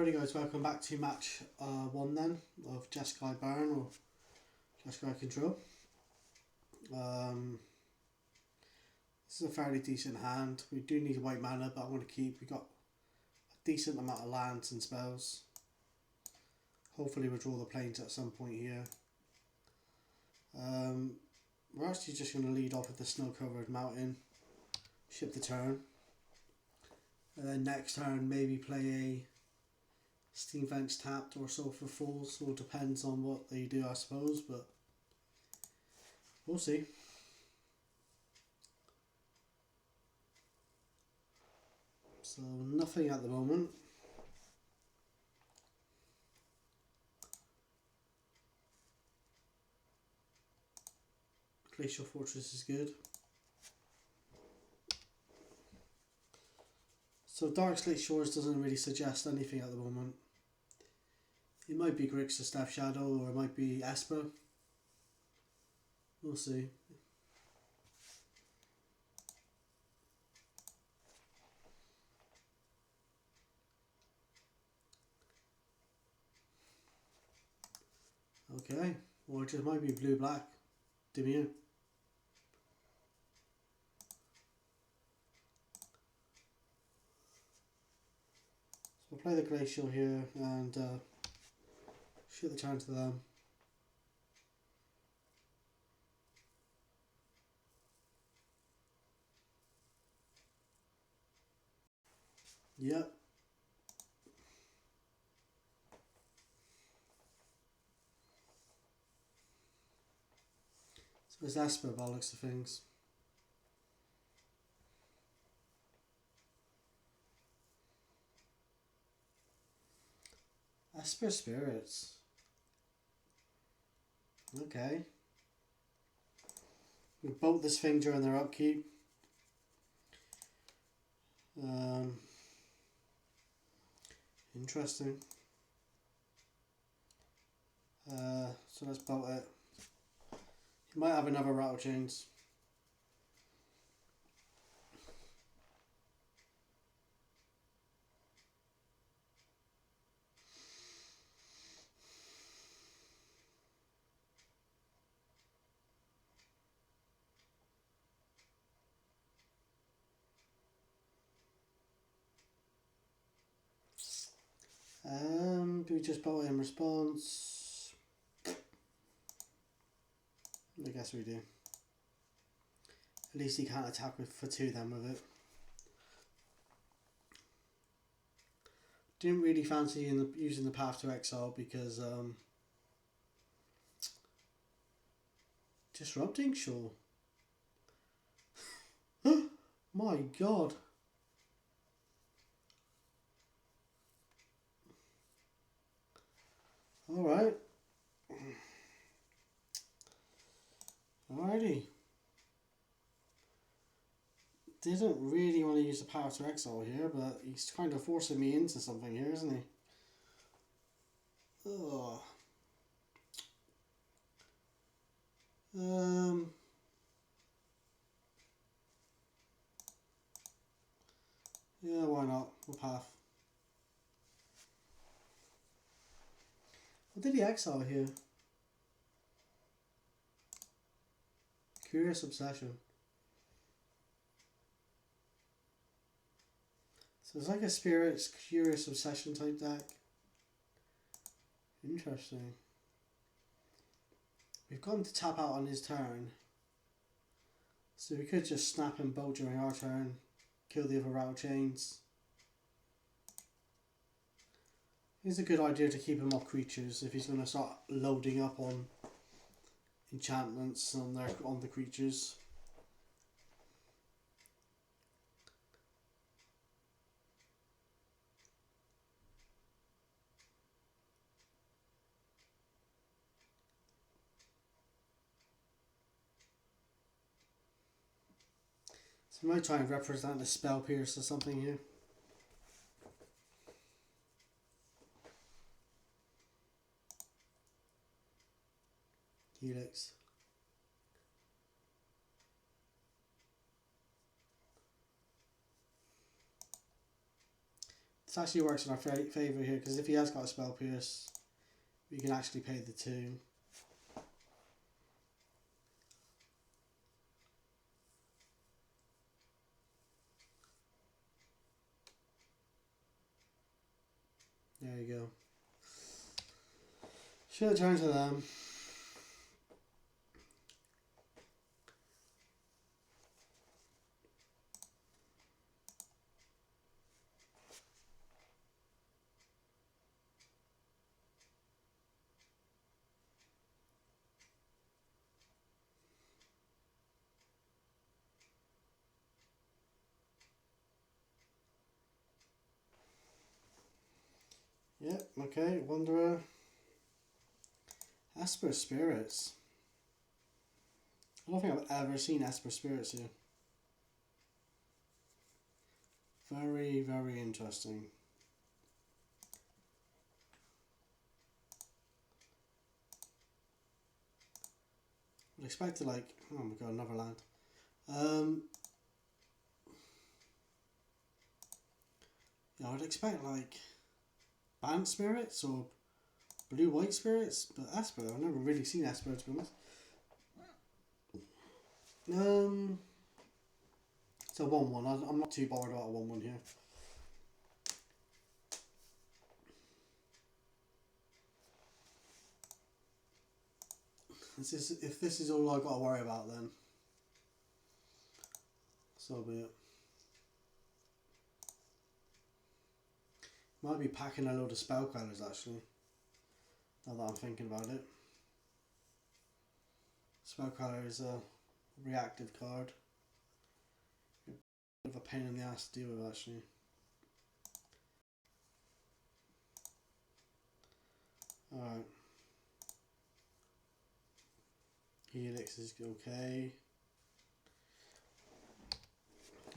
Alrighty guys, welcome back to match 1 then of Jeskai Burn or Jeskai Control. This is a fairly decent hand. We do need a white mana, but I want to keep. We got a decent amount of lands and spells. Hopefully we'll draw the planes at some point here. We're actually just going to lead off with the snow covered mountain, ship the turn, and then next turn maybe play a Steam Vents tapped or so for Falls. All depends on what they do, I suppose, but we'll see. So nothing at the moment. Glacial Fortress is good. So Dark Slate Shores doesn't really suggest anything at the moment. It might be Grixis Staff Shadow or it might be Esper. We'll see. Okay, or it just might be blue-black. Demure. So we'll play the Glacial here and shoot the turn to them. Yep. So it's Esper by the looks of things. Esper Spirits. Okay. We bolt this thing during their upkeep. Interesting. So let's bolt it. You might have another rattle chains. Do we just bolt it in response? I guess we do. At least he can't attack with for 2 then with it. Didn't really fancy using the Path to Exile because disrupting, sure. My god. Alright. Alrighty. Didn't really want to use the Power to Exile here, but he's kind of forcing me into something here, isn't he? Ugh. Yeah, why not? We'll path. What did he exile here? Curious Obsession. So it's like a Spirits Curious Obsession type deck. Interesting. We've got him to tap out on his turn. So we could just snap and bolt during our turn. Kill the other rattle chains. It's a good idea to keep him off creatures if he's going to start loading up on enchantments on the creatures. So I might try and represent a Spell Pierce or something here. Helix. This actually works in our favour here, because if he has got a Spell Pierce, we can actually pay the 2. There you go. Should have turned to them. Yep, okay, Wanderer. Esper Spirits. I don't think I've ever seen Esper Spirits here. Very, very interesting. I'd expect to like, oh my god, another land. Yeah, I'd expect like Band Spirits or Blue-White Spirits, but Esper, I've never really seen Esper to be honest. It's a 1-1. I'm not too bothered about a 1-1 here. If this is all I've got to worry about, then so be it. Might be packing a load of spell counters actually, now that I'm thinking about it. Spell counter is a reactive card. A bit of a pain in the ass to deal with actually. Alright. Helix is okay.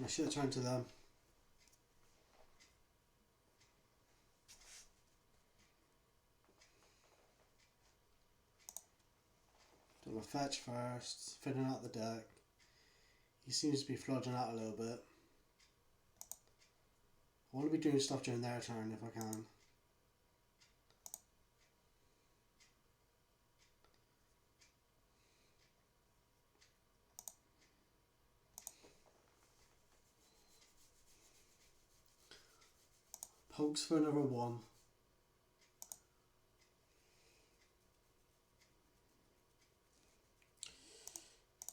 I should have turned to them. Done a fetch first, filling out the deck. He seems to be flooding out a little bit. I want to be doing stuff during their turn if I can. Pokes for another 1.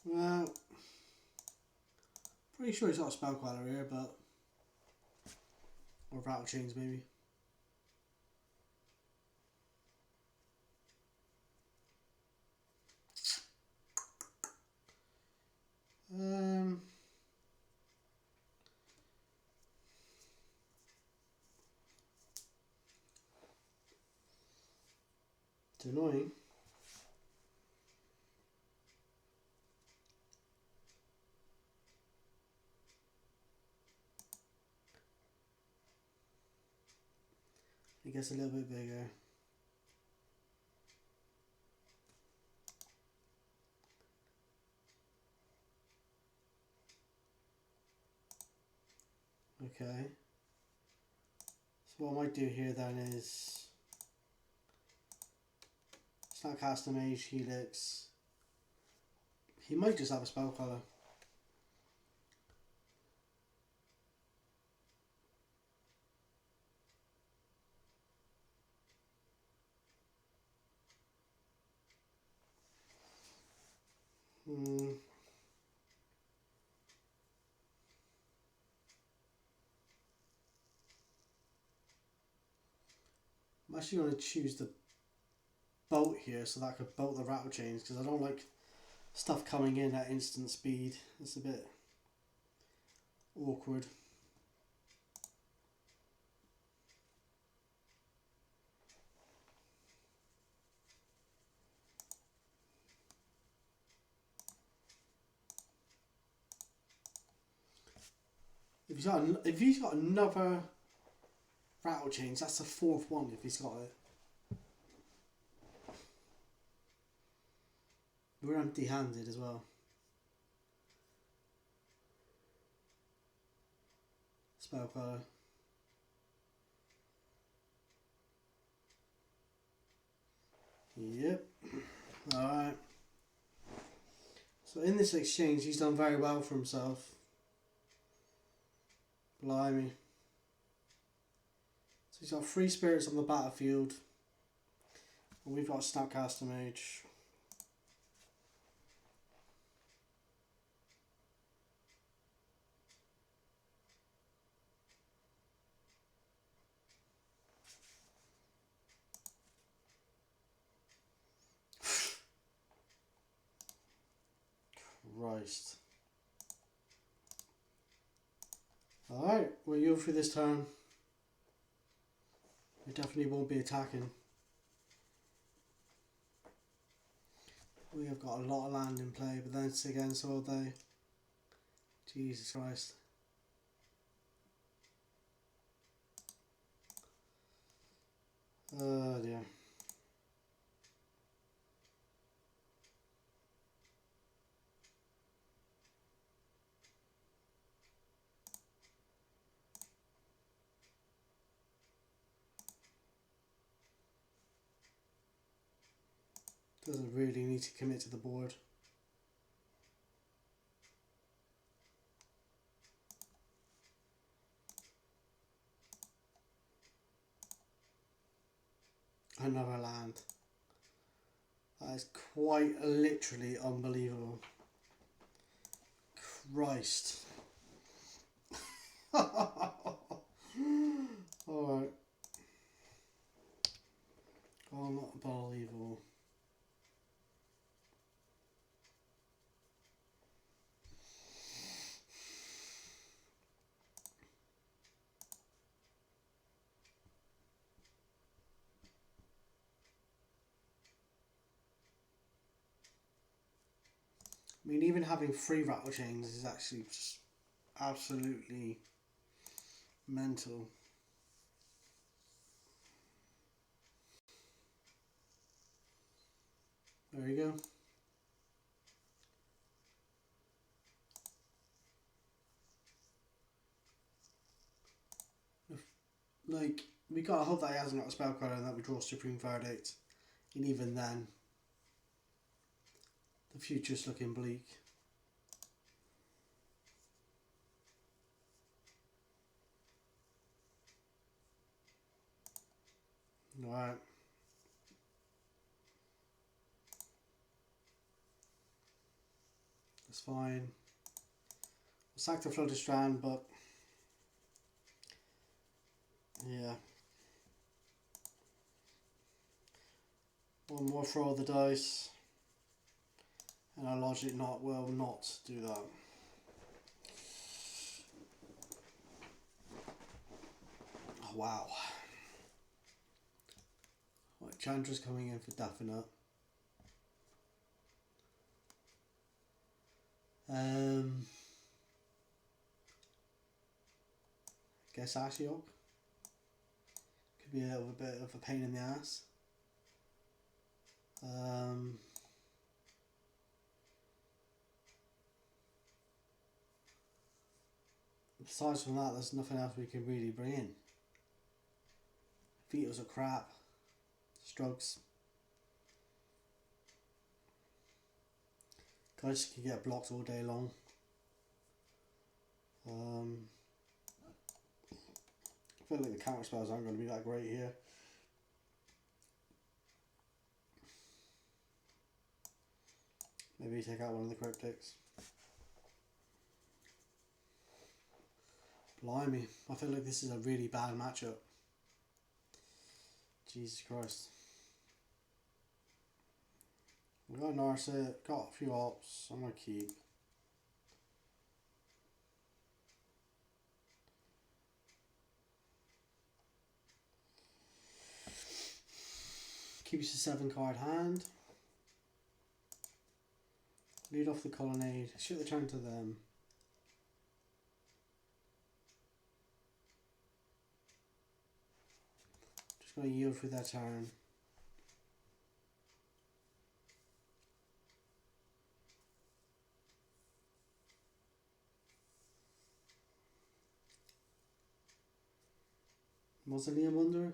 Well, pretty sure he's got a spell queller here, but or rattle chains maybe. It's annoying. It gets a little bit bigger. Okay. So what I might do here then is start casting Mage, Helix. He might just have a spell queller. I'm actually going to choose the bolt here so that I could bolt the rattle chains, because I don't like stuff coming in at instant speed. It's a bit awkward. If he's got another rattle chains, that's the 4th one if he's got it. We're empty-handed as well. Spell queller. Yep. Alright. So in this exchange, he's done very well for himself. Blimey. So he's got 3 spirits on the battlefield. And we've got a Snapcaster Mage. Christ. Alright, we'll go through this turn. We definitely won't be attacking. We have got a lot of land in play, but then it's against all day. Jesus Christ. Oh dear. Doesn't really need to commit to the board. Another land. That is quite literally unbelievable. Christ. Alright. Unbelievable. I mean, even having 3 rattle chains is actually just absolutely mental. There you go. Like, we gotta hope that he hasn't got a spell card and that we draw Supreme Verdict. And even then, the future's looking bleak. Alright. That's fine. We'll sack the Floater Strand, but yeah. One more throw of the dice. And our logic will not do that. Oh, wow. Right, Chandra's coming in for definite. Guess Ashiok. Could be a little bit of a pain in the ass. Besides from that, there's nothing else we can really bring in. Vetoes are crap. Strokes. Guys can get blocked all day long. I feel like the counter spells aren't going to be that great here. Maybe take out one of the cryptics. Blimey, I feel like this is a really bad matchup. Jesus Christ. We got Narset, got a few ops, I'm going to keep. Keeps a 7-card hand. Lead off the colonnade, shoot the turn to them. Just going to yield through that turn. Mausoleum Wonder.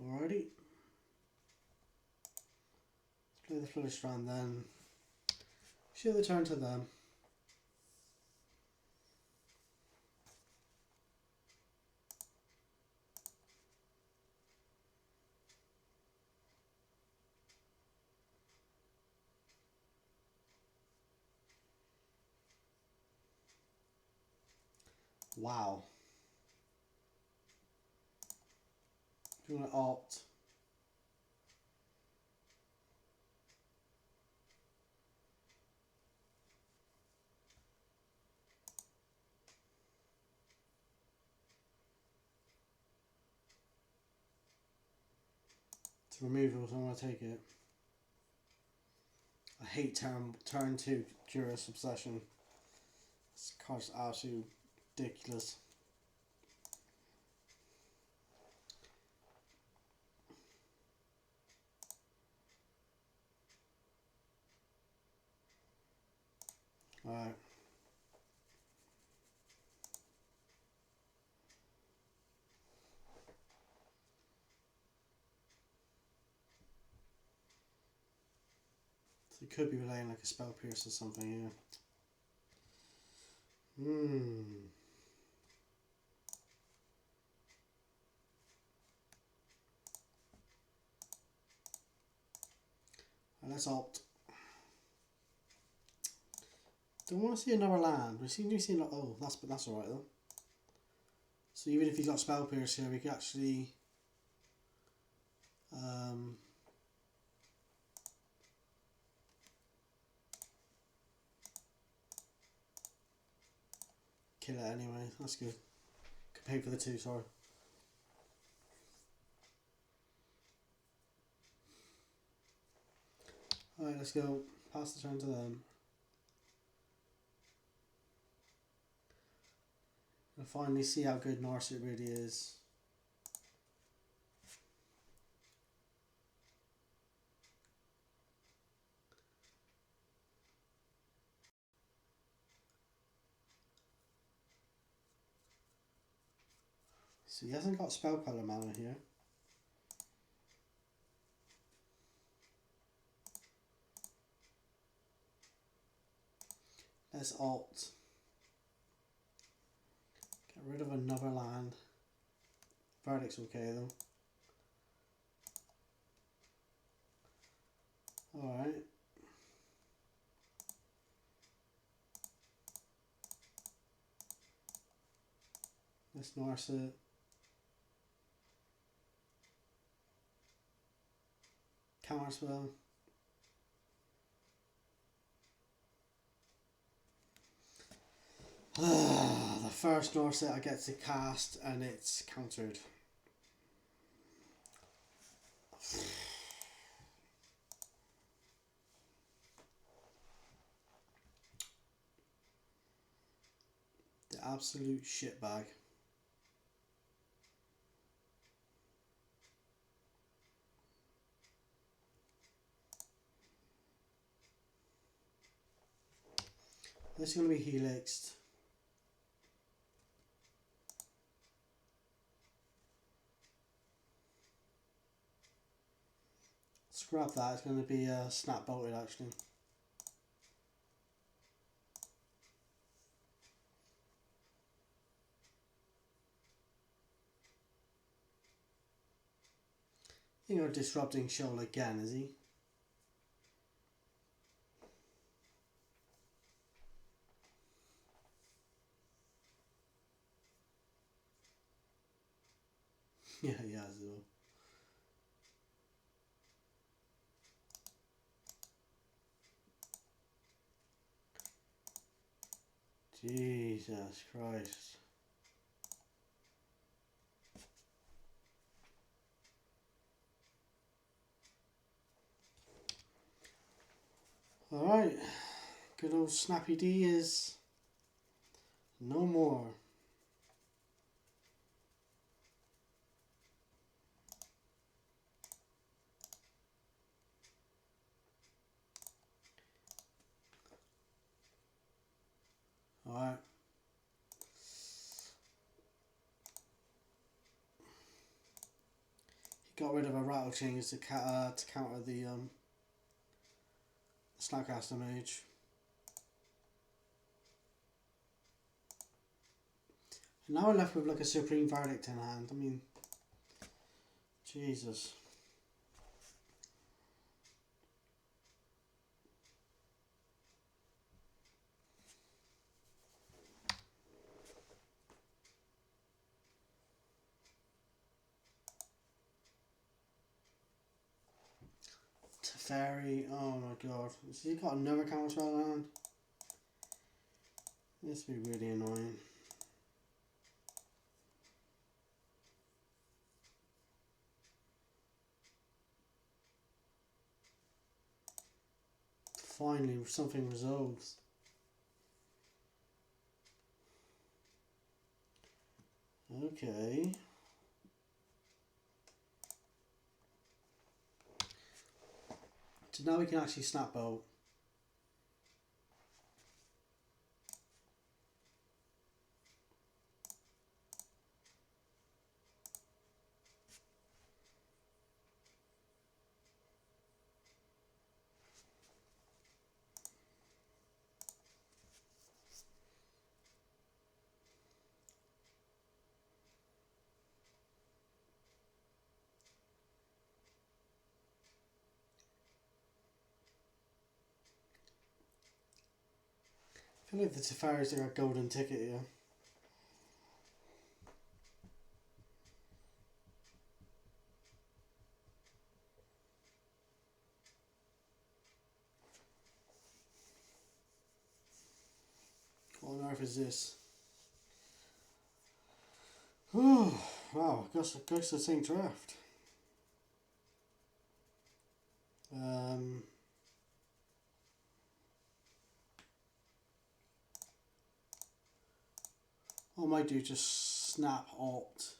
Alrighty. Let's play the Flooded Strand then. Show the turn to them. Wow. Do you want to opt? To removal, so I'm going to take it. I hate turn 2 Curious Obsession. This card's absolutely ridiculous. Alright. So you could be relying like a Spell Pierce or something, yeah. Let's opt. Don't want to see another land. We seem to see like, oh, that's alright though. So even if he's got Spell Pierce here, we could actually kill it anyway. That's good. Could pay for the 2, sorry. Alright, let's go. Pass the turn to them. We'll finally see how good Narset really is. So he hasn't got Spell Pellet mana here. Let's alt. Get rid of another land. Verdict's okay though. Alright. Let's Narset. Counterspell. The first Narset I get to cast and it's countered. The absolute shitbag. This is going to be Helixed. Scrap that, it's going to be Snap Bolted actually. You know, disrupting Shoal again, is he? Yeah, he has though. Jesus Christ. Alright, good old Snappy D is no more. Alright. He got rid of a rattle chains to counter the Snapcaster Mage. And now we're left with like a Supreme Verdict in hand. I mean, Jesus. Teferi, oh my god. Has he got another counter spell in hand? This would be really annoying. Finally, something resolves. Okay. So now we can actually snap bolt. I feel like the Teferi's got a golden ticket here. What on earth is this? Oh, wow, Ghost of St. Draft. I might do just snap alt.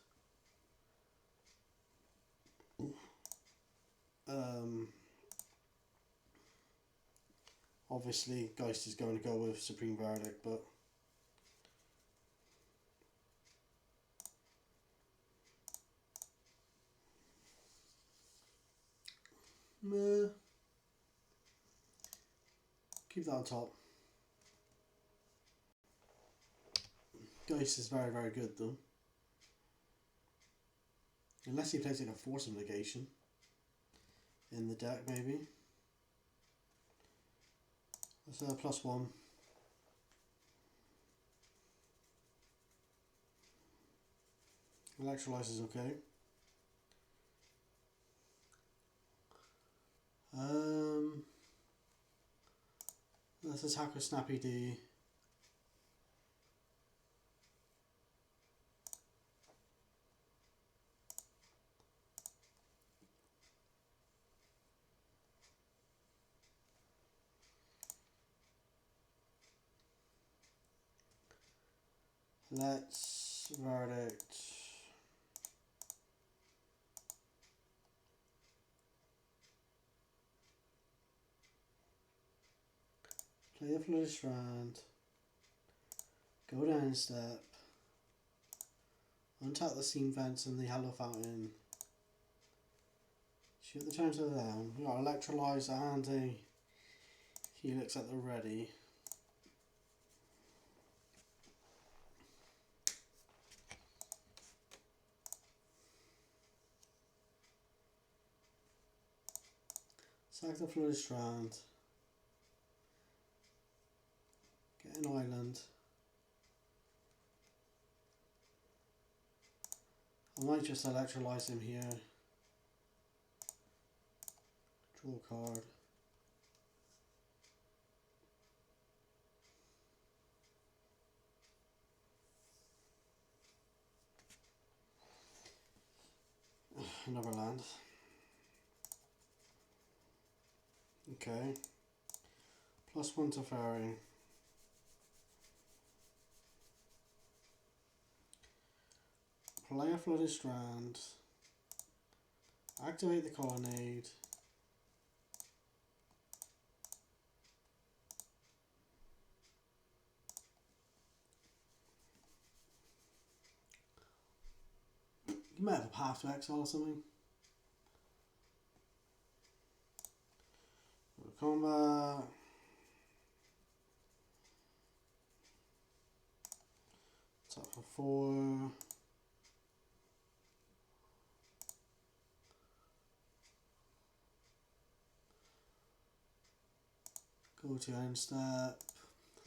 Obviously, Geist is going to go with Supreme Verdict, but meh. Keep that on top. Geist is very, very good though. Unless he plays like a Force of Negation in the deck, maybe. That's a +1. Electrolyze is okay. Let's attack with Snappy D. Let's Verdict. Play a Flooded Strand. Go down a step. Untap the Steam Vents and the Hello Fountain. Shoot the turn to the down. We've got Electrolyze and a Helix at the ready. Sack the Flooded Strand. Get an island. I might just electrolyze him here. Draw a card. Another land. Okay. +1 to Ferry. Play a Flooded Strand. Activate the Colonnade. You might have a Path to Exile or something. combat. Tap for 4. Go to end step.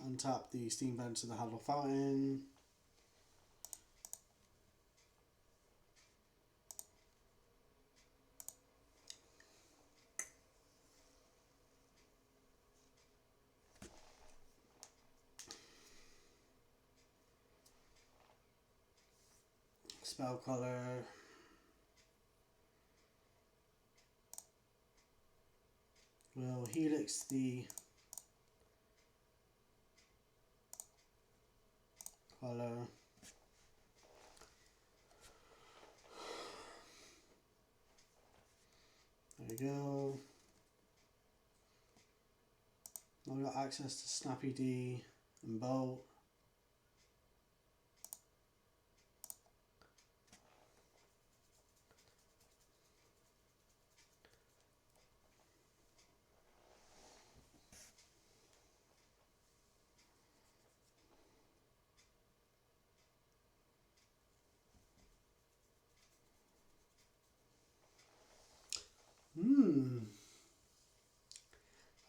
Untap the steam vents in the handle fountain. Spell color. We'll helix the color. There we go. Now we've got access to Snappy D and Bolt.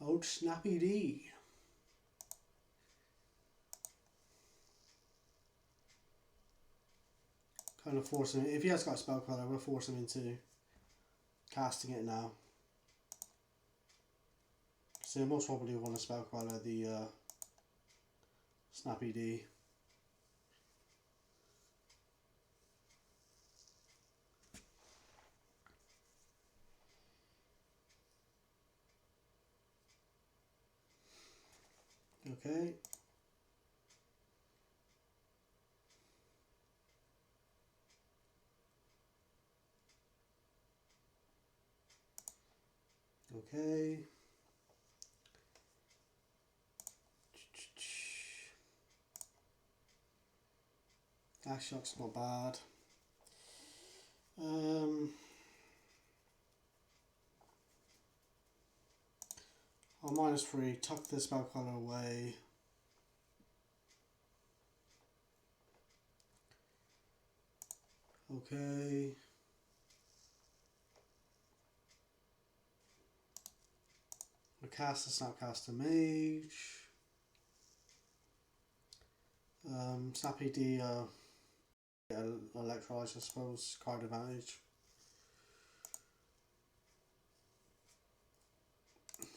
Old Snappy D. Kind of force him, if he has got spell color, we'll force him into casting it now. So most probably want to spell color the Snappy D. Okay. Okay. Gas shock's not bad. On -3, tuck the spell color away. Okay. We cast the Snapcaster Mage. Snappy D, Electrolyze, I suppose, card advantage.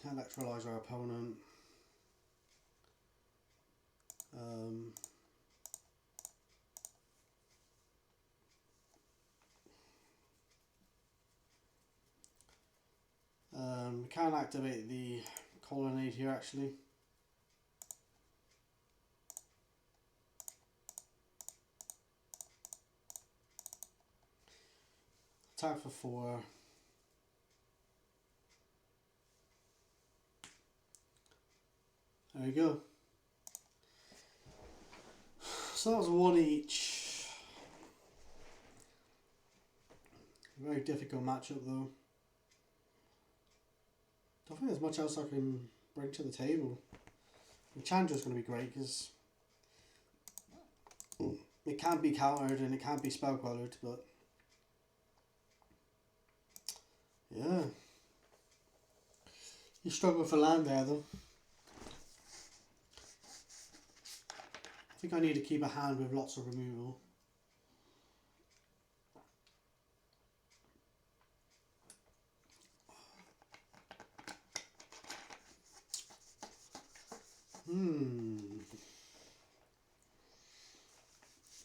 Electrolyze our opponent. We can activate the colonnade here actually. Attack for 4. There we go. So that was 1 each. Very difficult matchup though. Don't think there's much else I can bring to the table. The Chandra's going to be great because it can't be countered and it can't be spell colored, but yeah. You struggle for land there though. I think I need to keep a hand with lots of removal.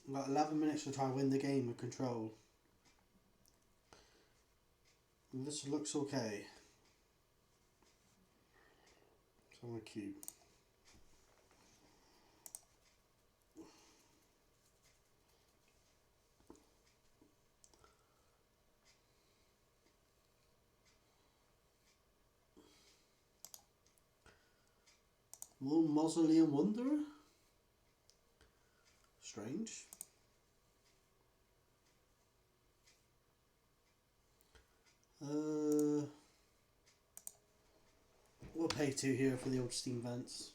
About 11 minutes to try and win the game with control. And this looks okay. So I'm going to keep. More Mausoleum Wanderer? Strange. We'll play 2 here for the old steam vents.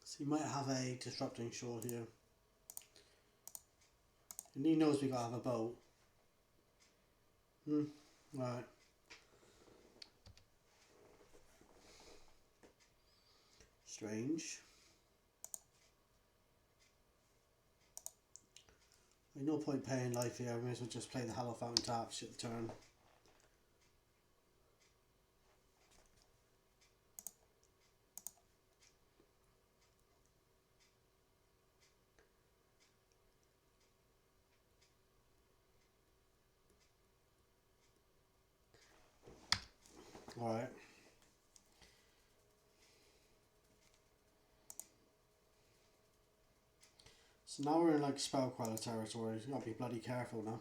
So he might have a disrupting shore here. And he knows we gotta have a boat. Right. Strange. No point paying life here, I may as well just play the Hollow Fountain tap, shit the turn. Alright. So now we're in like spell queller territory, you gotta be bloody careful now.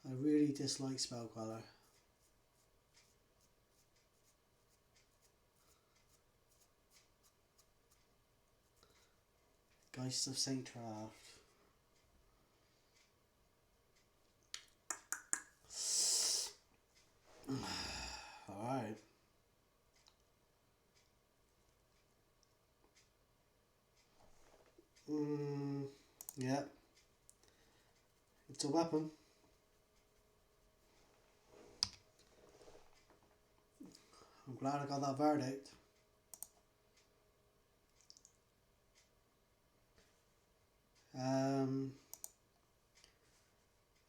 I really dislike spell queller. Geist of Saint Draft. Alright. Yeah. It's a weapon. I'm glad I got that verdict.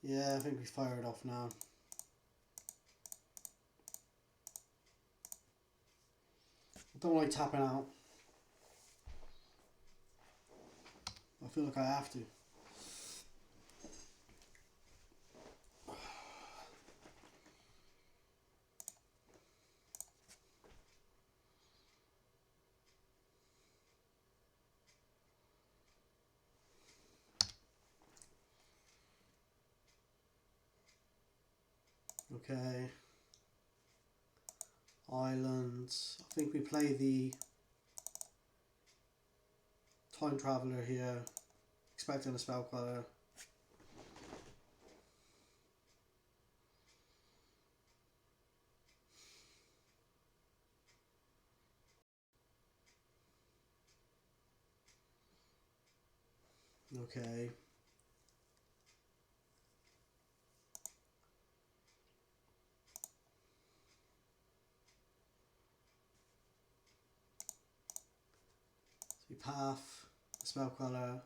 Yeah, I think we fire it off now. I don't like tapping out. I feel like I have to. Okay. Islands. I think we play the Time Traveller here, expecting a spell queller. Okay. So we path, spell queller.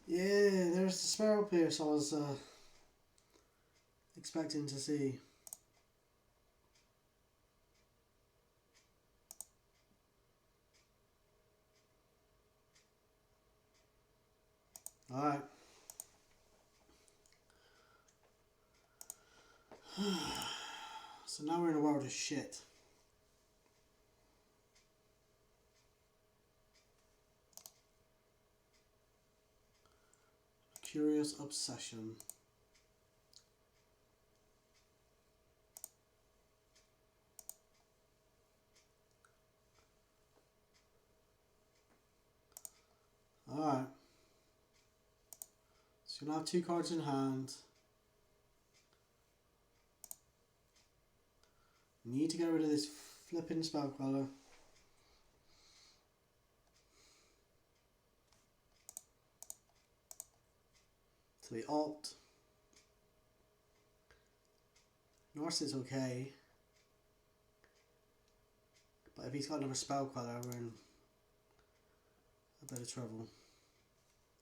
Yeah, there's the Sparrow Pierce I was expecting to see. Alright. So now we're in a world of shit. Curious Obsession. Alright. So you'll have 2 cards in hand. Need to get rid of this flipping spell queller. So we opt. Norse is okay. But if he's got another spell queller, we're in a bit of trouble.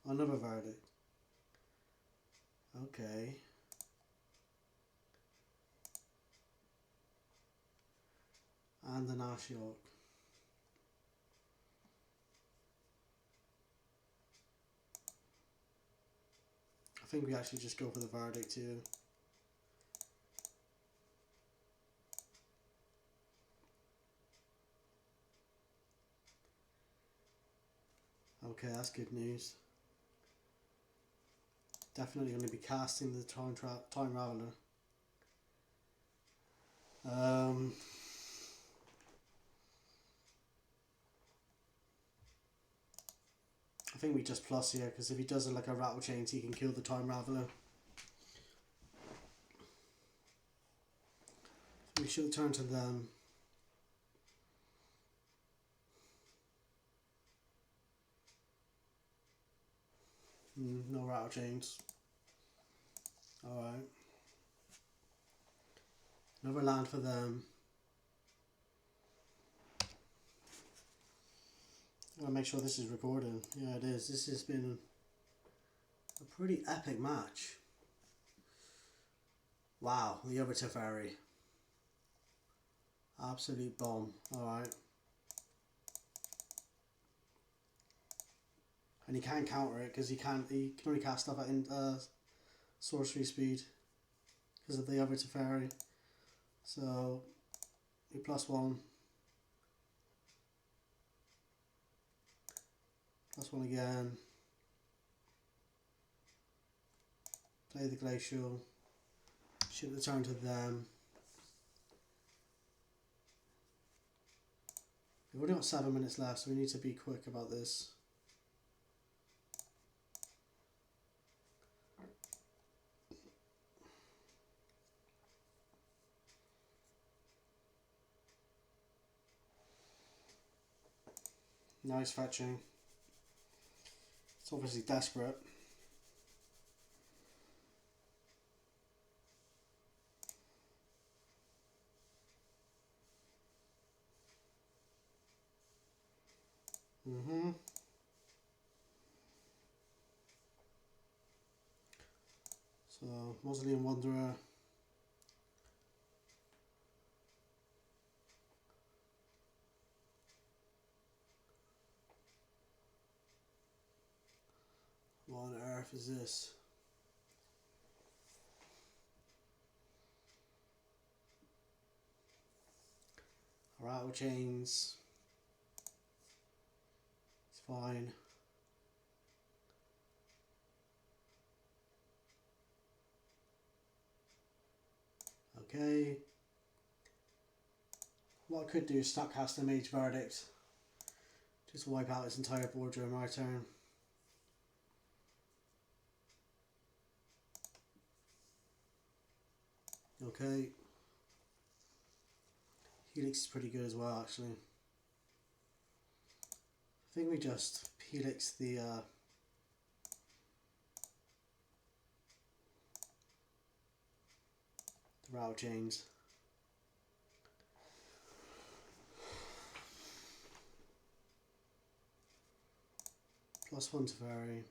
Another verdict. Okay. and an Ashiok. I think we actually just go for the verdict here. Okay, that's good news. Definitely going to be casting the Time Raveler. I think we just plus here, because if he does it like a Rattle Chains, he can kill the Time Raveler. We should turn to them. No Rattle Chains. Alright. Another land for them. Gotta make sure this is recording. Yeah, it is. This has been a pretty epic match. Wow, the other Teferi. Absolute bomb. Alright. And he can't counter it because he can only cast stuff at sorcery speed because of the other Teferi. So he +1. +1 again. Play the Glacial. Ship the turn to them. We've only got 7 minutes left, so we need to be quick about this. Nice fetching. It's obviously desperate. So, Mausoleum Wanderer. What on earth is this? Rattle Chains. It's fine. Okay. What I could do is start casting Mage Verdict. Just wipe out his entire board during my turn. Okay. Helix is pretty good as well, actually. I think we just Helix the Rattle Chains. +1 Teferi.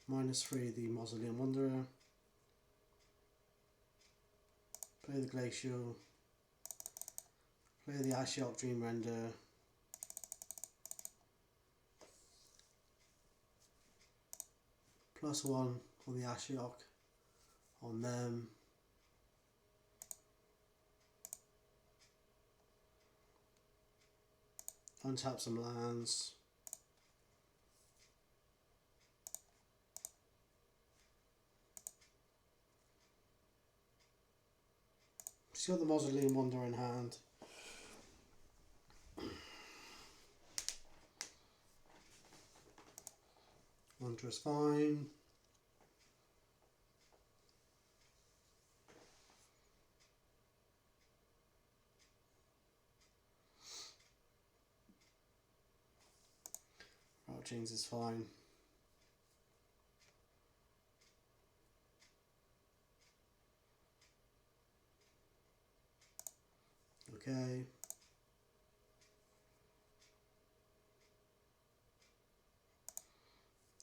-3 the Mausoleum Wanderer. Play the Glacial. Play the Ashiok Dream Render. +1 on the Ashiok on them. Untap some lands. She's got the Mausoleum Wanderer in hand. Wanderer's fine. Rattle Chains is fine. Okay.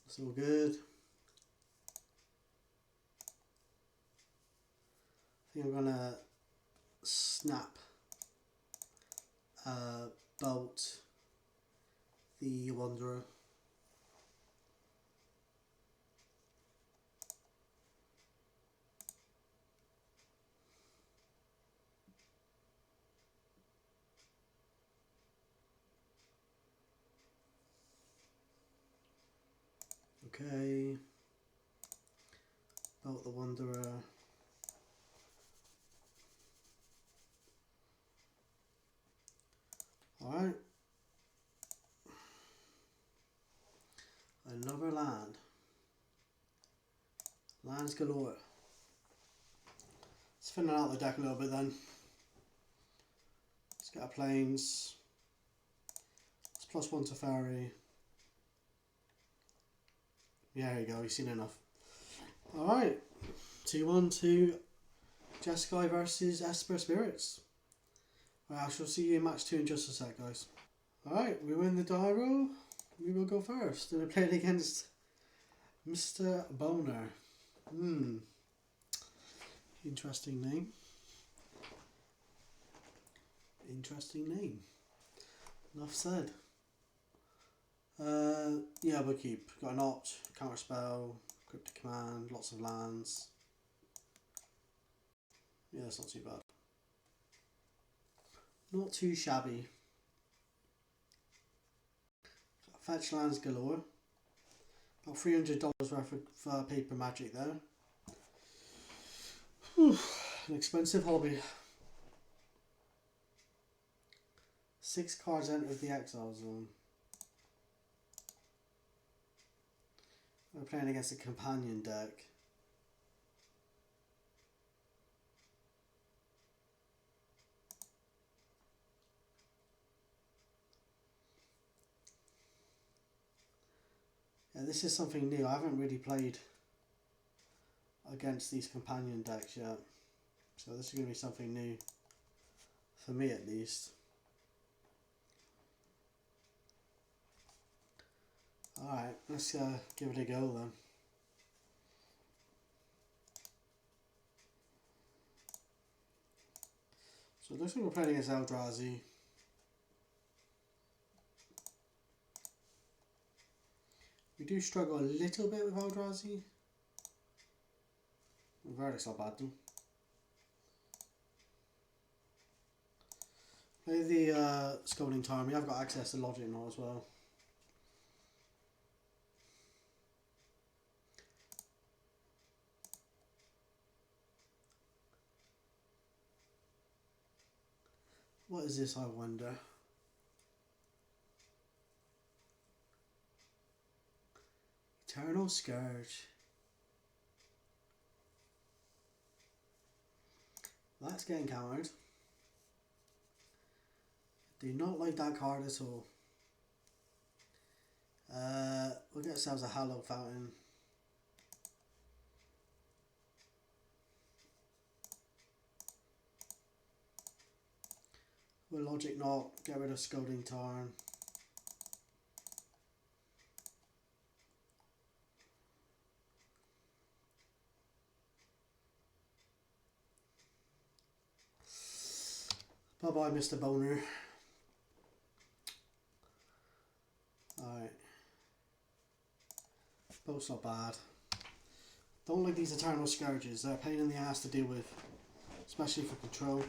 It's all good. I think I'm gonna snap Bolt the Wanderer. Okay, Bolt the Wanderer. Alright. Another land. Lands galore. Let's thin out the deck a little bit then. Let's get our planes. It's +1 to Fairy. Yeah, there you go, you've seen enough. Alright. 2-1 to Jeskai versus Esper Spirits. I shall see you in match 2 in just a sec, guys. Alright, we win the die roll. We will go first. And I played against Mr. Boner. Interesting name. Interesting name. Enough said. Yeah, we'll keep. Got an opt, counter spell, cryptic command, lots of lands. Yeah, it's not too bad. Not too shabby. Fetch lands galore. About $300 worth of paper magic there. Whew, an expensive hobby. 6 cards entered the exile zone. We're playing against a companion deck. Yeah, this is something new. I haven't really played against these companion decks yet. So this is going to be something new. For me at least. Alright, let's give it a go then. So it looks like we're playing against Eldrazi. We do struggle a little bit with Eldrazi. Verdict's not bad though. Play the Scolding Tarn. We have got access to Logic now as well. What is this, I wonder? Eternal Scourge. That's getting countered. Do not like that card at all. We'll get ourselves a Hallow Fountain. We'll Logic Knot, get rid of Scolding Tarn. Bye bye, Mr. Boner. Alright. Both not bad. Don't like these Eternal Scourges. They're a pain in the ass to deal with. Especially for control. I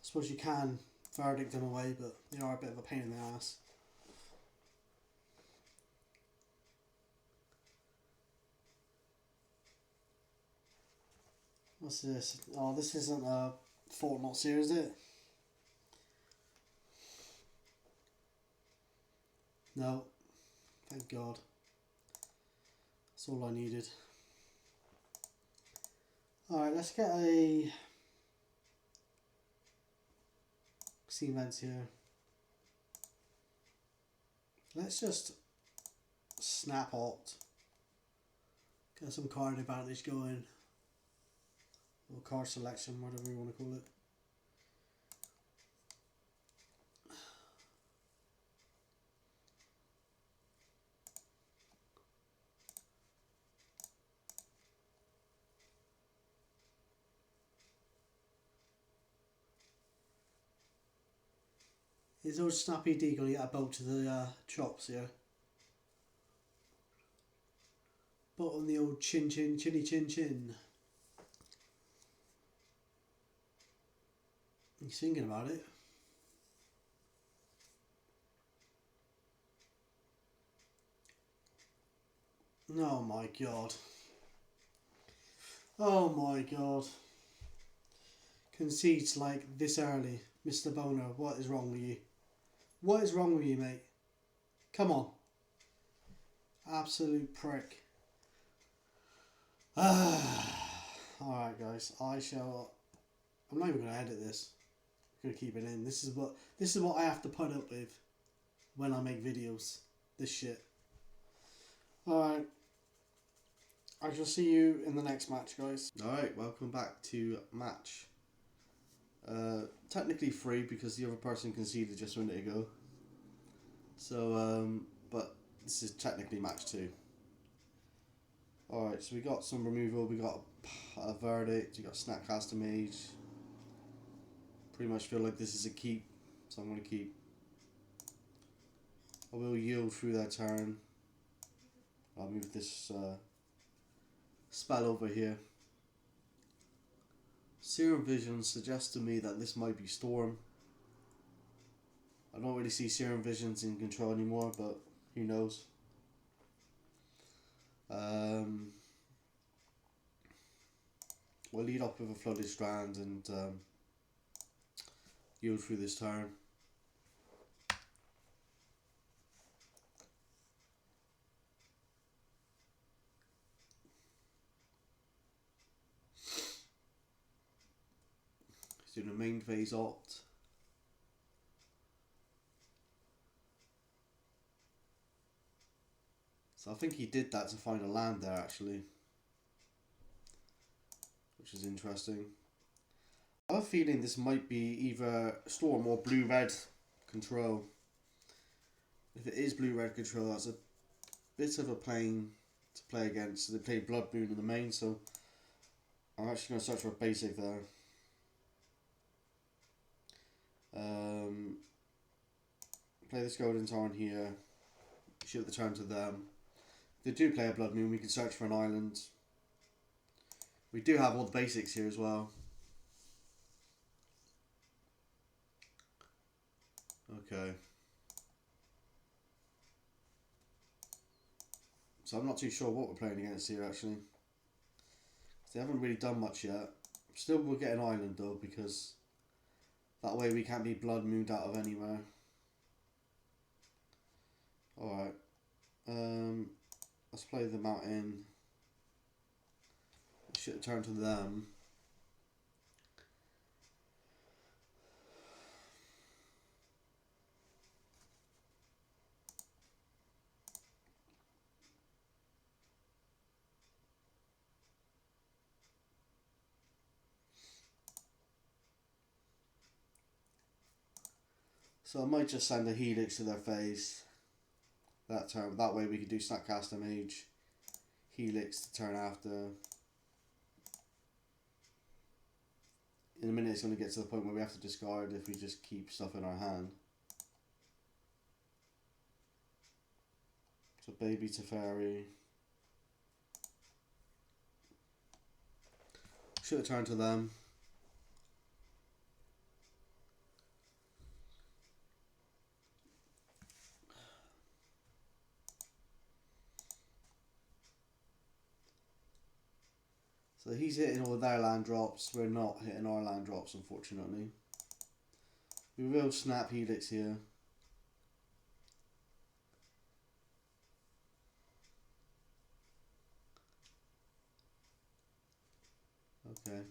suppose you can verdict them away, but they are a bit of a pain in the ass. What's this? Oh, this isn't a Fort Not Seer, is it? No. Thank God. That's all I needed. Alright, let's get a Steam Vents here. Let's just snap Opt. Get some card advantage going. Or card selection, whatever you want to call it. Is old Snappy D going to get a boat to the chops here? Boat on the old chin chin chinny chin chin. He's thinking about it. Oh my god. Oh my god. Concedes like this early. Mr. Boner, what is wrong with you? What is wrong with you, mate? Come on. Absolute prick. Alright guys, I'm not even gonna edit this. I'm gonna keep it in. This is what I have to put up with when I make videos. This shit. Alright. I shall see you in the next match, guys. Alright, welcome back to match. Technically free because the other person conceded just a minute ago. So, but this is technically match 2. Alright, so we got some removal, we got a verdict, we got Snapcaster Mage. Pretty much feel like this is a keep, so I'm going to keep. I will yield through their turn. I'll move this spell over here. Serum Vision suggests to me that this might be Storm. I don't really see Serum Visions in Control anymore, but who knows. We'll lead up with a Flooded Strand and yield through this turn. He's doing a main phase opt. So I think he did that to find a land there actually, which is interesting. I have a feeling this might be either Storm or blue-red control. If it is blue-red control, that's a bit of a plane to play against. So they play Blood Moon in the main, so I'm actually going to search for a basic there. Play this Golden Tarn here. Ship the turn to them. If they do play a Blood Moon, we can search for an island. We do have all the basics here as well. Okay. So I'm not too sure what we're playing against here actually. They haven't really done much yet. Still we'll get an island though, because that way we can't be Blood Mooned out of anywhere. Alright. Let's play them out in. Should have turned to them. So I might just send a Helix to their face that turn. That way we could do Snapcaster Mage, Helix the turn after. In a minute it's going to get to the point where we have to discard if we just keep stuff in our hand. So Baby Teferi. Should have turned to them. So he's hitting all their land drops. We're not hitting our land drops, unfortunately. We will snap Helix here. Okay.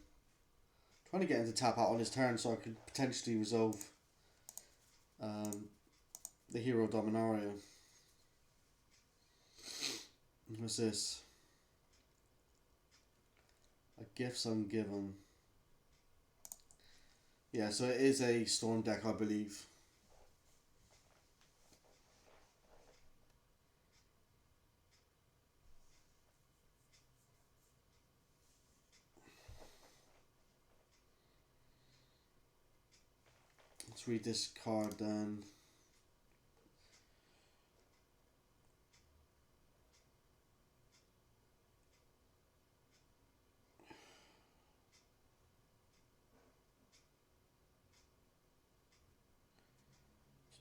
Trying to get him to tap out on his turn so I could potentially resolve the Hero Dominaria. What's this? A Gifts Ungiven. Yeah, so it is a Storm deck, I believe. Let's Let's read this card then.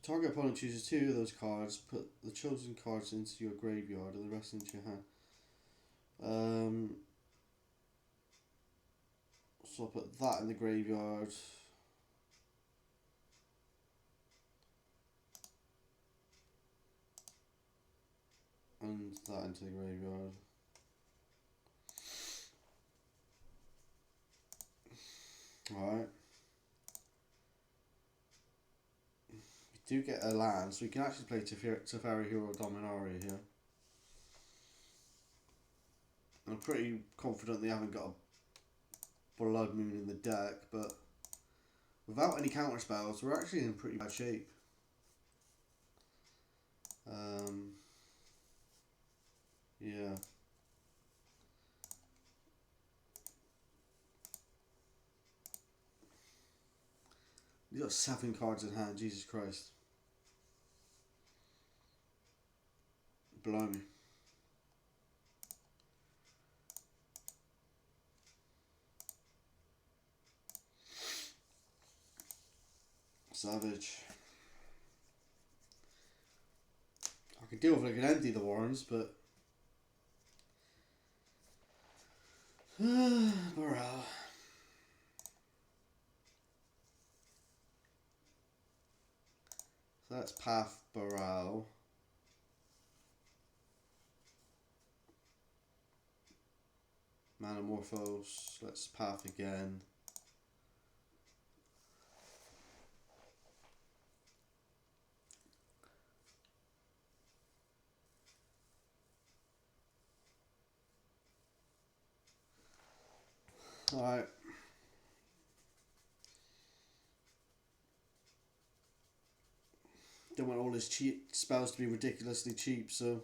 Target opponent chooses 2 of those cards, put the chosen cards into your graveyard and the rest into your hand. So I'll put that in the graveyard. And that into the graveyard. Alright. We do get a land, so we can actually play Teferi Hero Dominaria here. I'm pretty confident they haven't got a Blood Moon in the deck, but without any counter spells, we're actually in pretty bad shape. Yeah. He's got 7 cards in hand, Jesus Christ. Blimey. Savage. I could deal with like an empty the Warrens, but morale. So that's Path Baral. Manamorphose. Let's Path again. Alright. Don't want all his cheap spells to be ridiculously cheap, so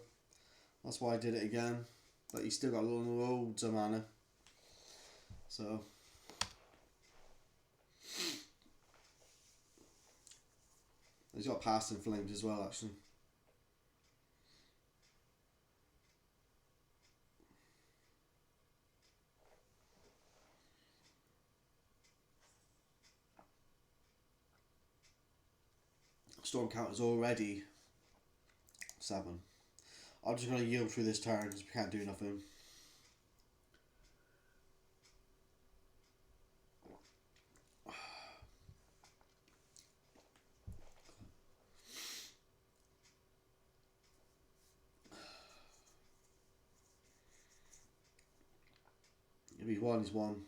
that's why I did it again. But he's still got loads of mana. So he's got Past and Flames as well, actually. Storm count is already 7. I'm just going to yield through this turn because we can't do nothing. If he's one, he's one.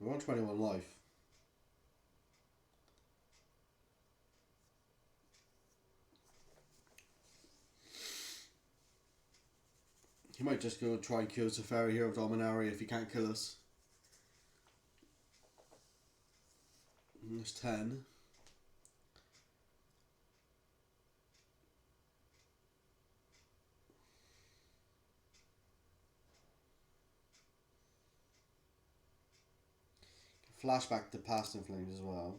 We're on 21 life. He might just go try and kill Teferi Hero of Dominaria if he can't kill us. There's 10. Flashback to Past and Flames as well.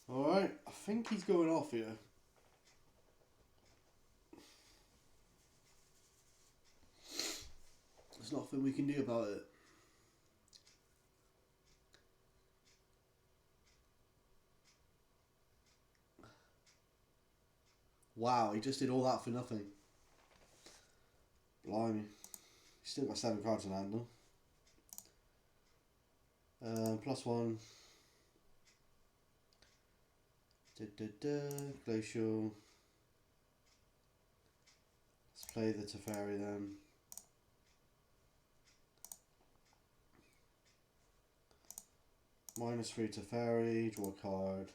Alright, I think he's going off here. There's nothing we can do about it. Wow, he just did all that for nothing. Blimey. He's still got 7 cards in hand though. +1. Glacial. Let's play the Teferi then. -3 to fairy, draw a card.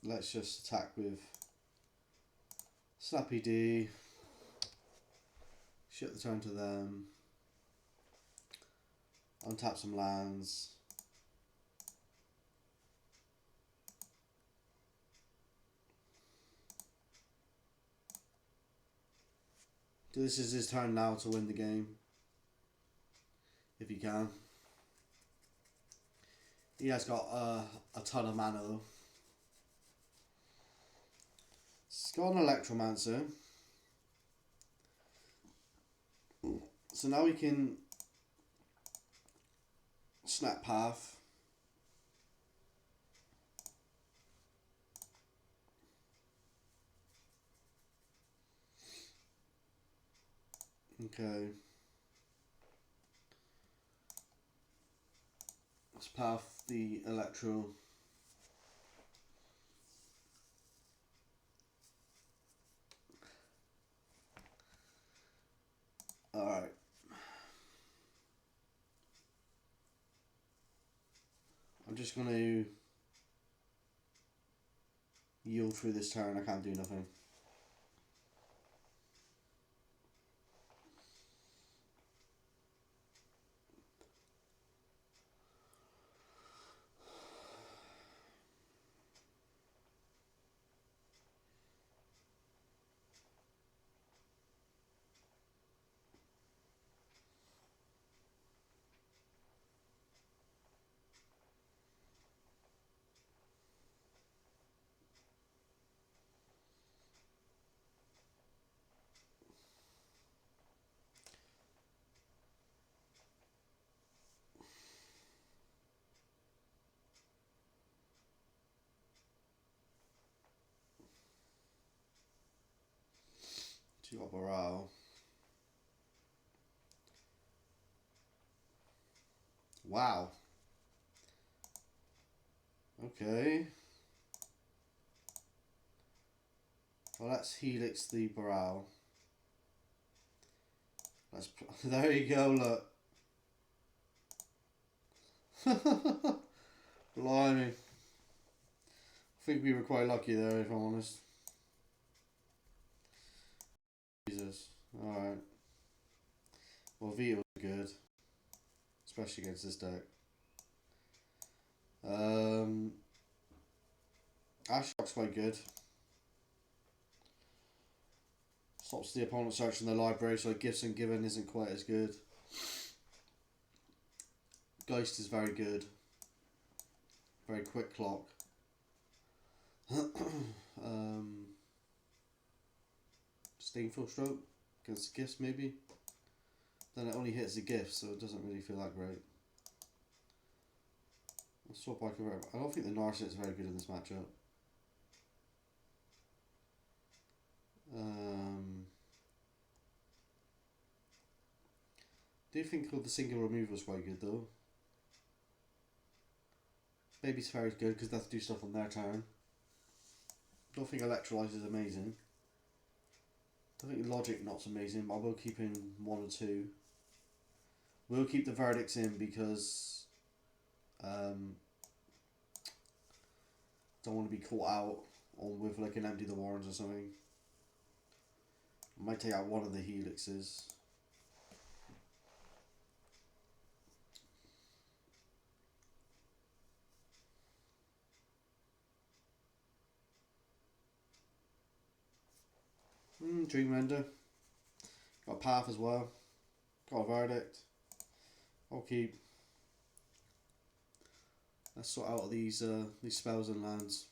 Let's just attack with Slappy D. Ship the turn to them. Untap some lands. So this is his turn now to win the game. If he can. He has got a ton of mana though. He's got an Electromancer. So now we can snap path. Okay. Let's path the Electro. Alright. I'm just going to yield through this turn. I can't do nothing. Two got morale. Wow. Okay. Well, let's Helix the Boral. Let's. There you go. Look. Blimey. I think we were quite lucky there, if I'm honest. Jesus. Alright. Well, Veto's good. Especially against this deck. Ashrock's quite good. Stops the opponent searching the library, so Gifts and Given isn't quite as good. Geist is very good. Very quick clock. Stingful Stroke against Gifts maybe. Then it only hits the Gifts, so it doesn't really feel that great. I'll swap back over. I don't think the Narset is very good in this matchup. Do you think the single removal is quite good though? Baby Sphere is good because they have to do stuff on their turn. Don't think Electrolyze is amazing. I think Logic not's amazing, but I will keep in 1 or 2. We'll keep the Verdicts in because don't want to be caught out on with like an Empty the Warrens or something. I might take out one of the Helixes. Dream Render. Got a Path as well. Got a Verdict. I'll keep. Let's sort out these spells and lands.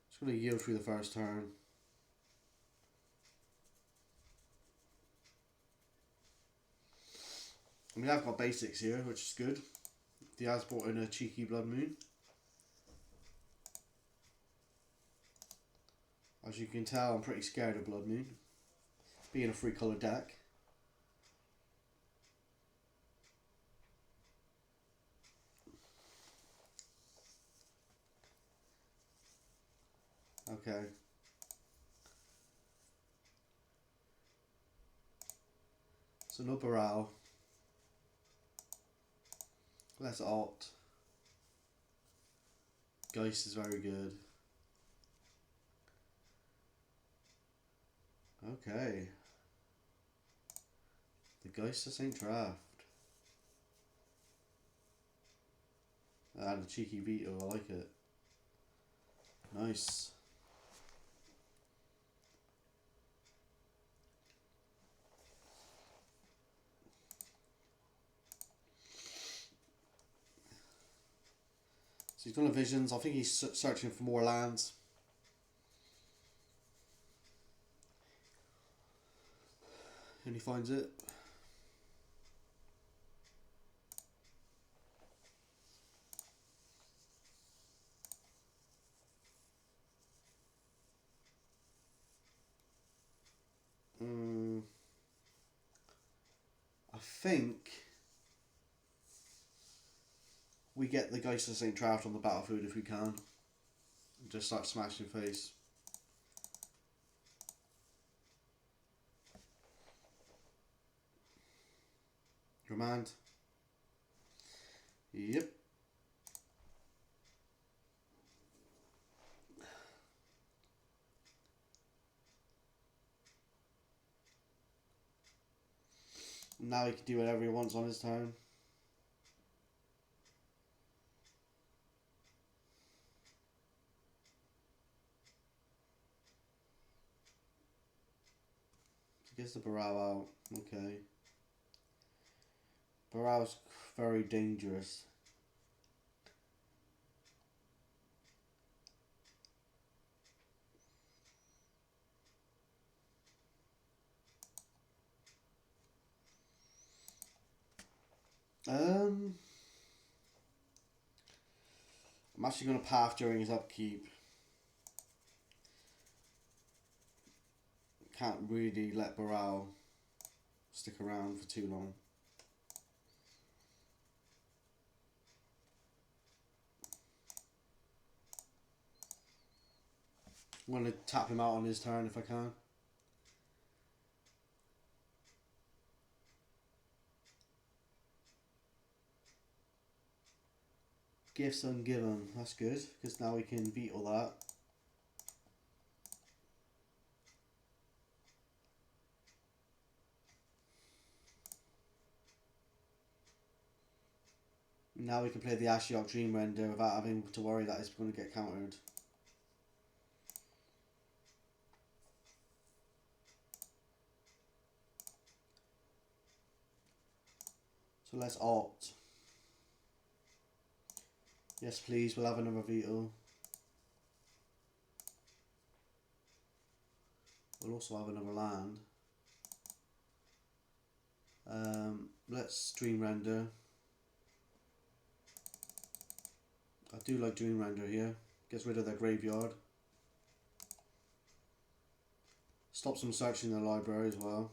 Just gonna yield through the first turn. I mean, I've got basics here, which is good. Diaz brought in a cheeky Blood Moon. As you can tell, I'm pretty scared of Blood Moon, being a 3-colour deck. Okay. So So no Baral. Less alt. Geist is very good. Okay. The Geist of St. Draft. And a cheeky veto, I like it. Nice. So he's done a Visions. I think he's searching for more lands. And he finds it. I think we get the Geist of St. Draft on the battlefield if we can. Just start smashing face. Remand. Yep. Now he can do whatever he wants on his turn. He gets the Baral out. Okay. Baral's very dangerous. I'm actually going to path during his upkeep. Can't really let Baral stick around for too long. I'm going to tap him out on his turn if I can. Gifts ungiven, that's good, because now we can veto that. Now we can play the Ashiok Dream Render without having to worry that it's going to get countered. So let's opt. Yes please, we'll have another veto. We'll also have another land. Let's Dream Render. I do like Dream Render here. Gets rid of their graveyard. Stops them searching their library as well.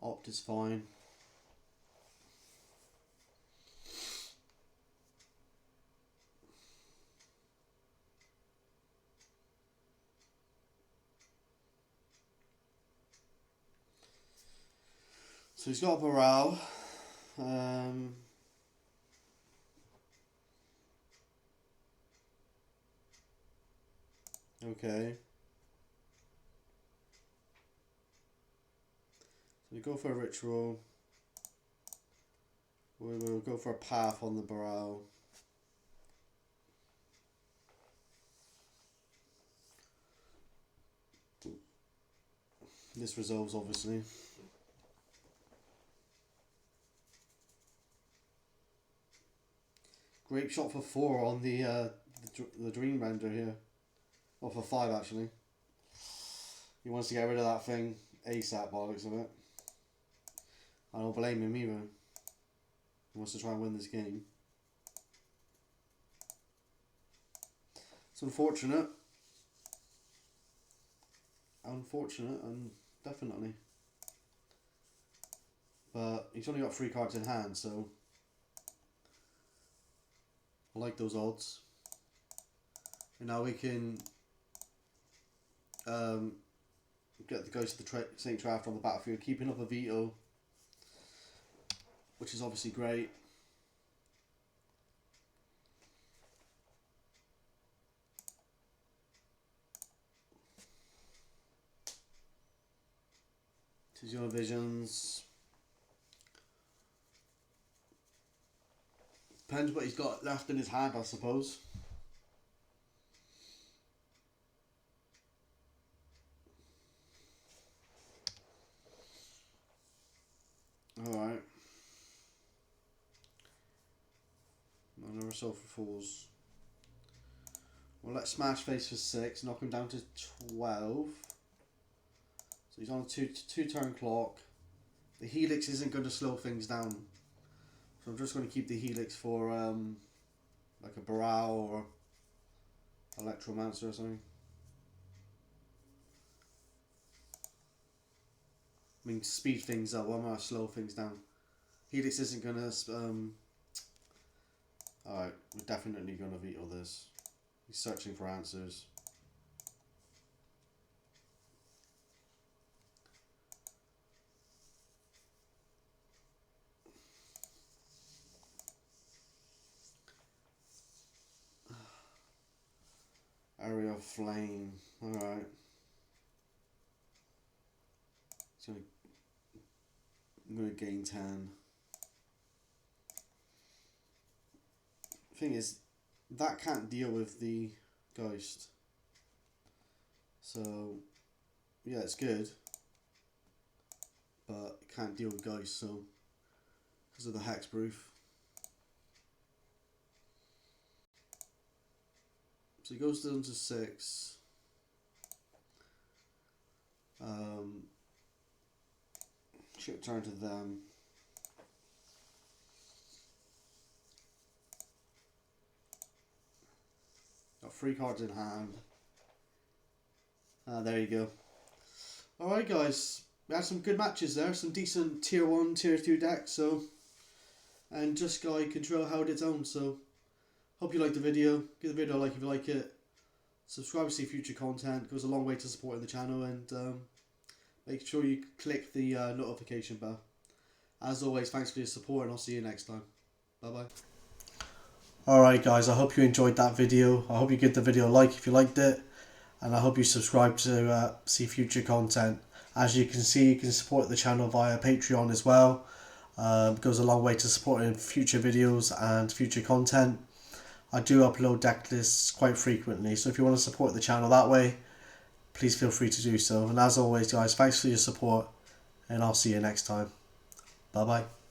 Opt is fine. So he's got a Baral. Okay. So we go for a ritual. We will go for a path on the Baral. This resolves obviously. Great shot for 4 on the Dream Render here. Or for 5 actually. He wants to get rid of that thing ASAP by the looks of it. I don't blame him either. He wants to try and win this game. It's unfortunate. Unfortunate, and definitely. But he's only got 3 cards in hand, so I like those odds. And now we can get the Ghost of the St. Draft on the battlefield, keeping up a veto, which is obviously great. Your visions. Depends what he's got left in his hand, I suppose. Alright. Mana Resolve for Fools. Well, let's Smash Face for 6, knock him down to 12. So he's on a two turn clock. The Helix isn't going to slow things down. So I'm just going to keep the Helix for like a Baral or Electromancer or something. I mean, speed things up, I'm going to slow things down. Helix isn't going to... Alright, we're definitely going to veto this. He's searching for answers. Area of Flame. Alright. So I'm going to gain 10. Thing is, that can't deal with the Ghost. So, yeah, it's good. But it can't deal with Ghost, so... because of the Hexproof. So he goes down to 6. Should turn to them. Got 3 cards in hand. There you go. Alright guys, we had some good matches there, some decent tier 1, tier 2 decks, so... and Jeskai Control held its own, so... hope you liked the video. Give the video a like if you like it. Subscribe to see future content. It goes a long way to supporting the channel, and make sure you click the notification bell. As always, thanks for your support, and I'll see you next time. Bye bye. Alright guys, I hope you enjoyed that video. I hope you give the video a like if you liked it, and I hope you subscribe to see future content. As you can see, you can support the channel via Patreon as well. It goes a long way to supporting future videos and future content. I do upload deck lists quite frequently, so if you want to support the channel that way, please feel free to do so. And as always guys, thanks for your support, and I'll see you next time. Bye bye.